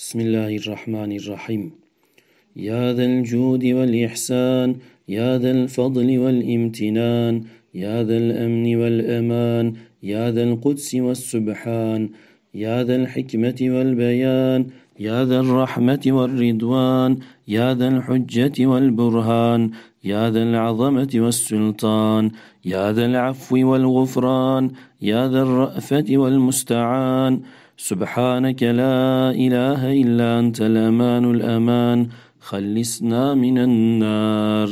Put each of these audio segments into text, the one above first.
بسم الله الرحمن الرحيم. يا ذا الجود والإحسان، يا ذا الفضل والامتنان، يا ذا الأمن والأمان، يا ذا القدس والسبحان، يا ذا الحكمة والبيان، يا ذا الرحمة والرضوان، يا ذا الحجة والبرهان، يا ذا العظمة والسلطان، يا ذا العفو والغفران، يا ذا الرأفة والمستعان. سبحانك لا إله إلا أنت الأمان الأمان، خلصنا من النار.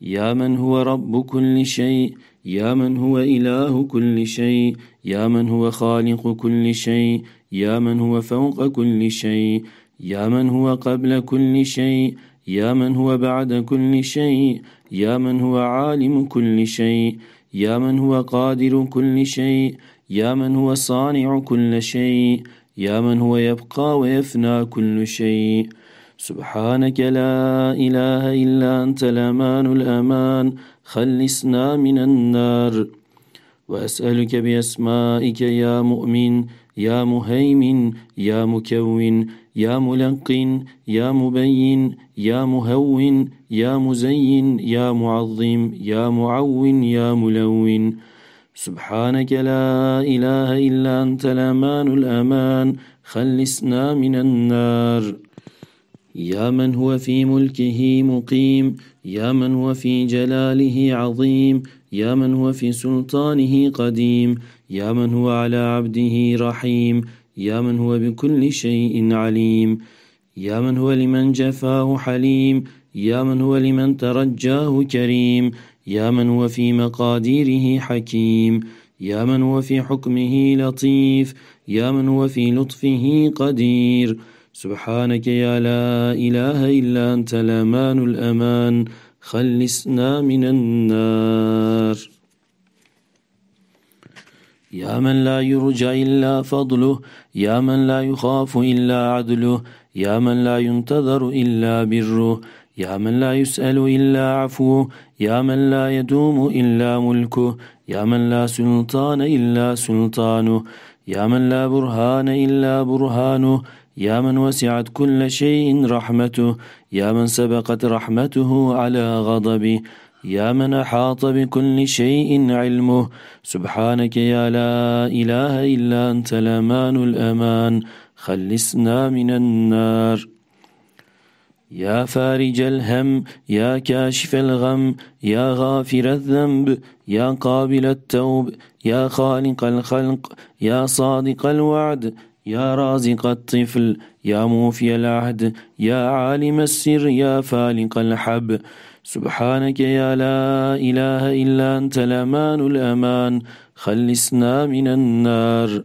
يا من هو رب كل شيء، يا من هو إله كل شيء، يا من هو خالق كل شيء، يا من هو فوق كل شيء، يا من هو قبل كل شيء، يا من هو بعد كل شيء، يا من هو عالم كل شيء، يا من هو قادر كل شيء، يا من هو صانع كل شيء، يا من هو يبقى ويفنى كل شيء. سبحانك لا إله إلا أنت الأمان الأمان، خلصنا من النار. وأسألك بأسمائك يا مؤمن، يا مهيمن، يا مكون، يا ملقن، يا مبين، يا مهون، يا مزين، يا معظم، يا معون، يا ملون. سبحانك لا إله إلا أنت الأمان الأمان، خلصنا من النار. يا من هو في ملكه مقيم، يا من هو في جلاله عظيم، يا من هو في سلطانه قديم، يا من هو على عبده رحيم، يا من هو بكل شيء عليم، يا من هو لمن جفاه حليم، يا من هو لمن ترجاه كريم، يا من هو في مقاديره حكيم، يا من هو في حكمه لطيف، يا من هو في لطفه قدير. سبحانك يا لا إله إلا أنت الأمان الأمان، خلصنا من النار. يا من لا يرجى إلا فضله، يا من لا يخاف إلا عدله، يا من لا ينتظر إلا بره، يا من لا يسأل إلا عفوه، يا من لا يدوم إلا ملكه، يا من لا سلطان إلا سلطانه، يا من لا برهان إلا برهانه، يا من وسعت كل شيء رحمته، يا من سبقت رحمته على غضبه، يا من أحاط بكل شيء علمه. سبحانك يا لا إله إلا أنت الأمان الأمان، خلصنا من النار. يا فارج الهم، يا كاشف الغم، يا غافر الذنب، يا قابل التوب، يا خالق الخلق، يا صادق الوعد، يا رازق الطفل، يا موفي العهد، يا عالم السر، يا فالق الحب. سبحانك يا لا إله إلا أنت الأمان الأمان، خلصنا من النار.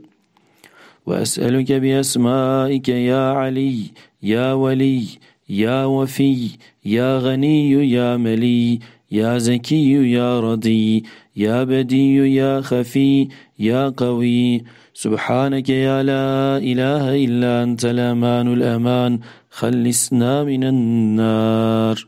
وأسألك بأسمائك يا علي، يا ولي، يا وفي، يا غني، يا ملي، يا زكي، يا رضي، يا بدي، يا خفي، يا قوي. سبحانك يا لا إله إلا أنت الأمان الأمان، خلصنا من النار.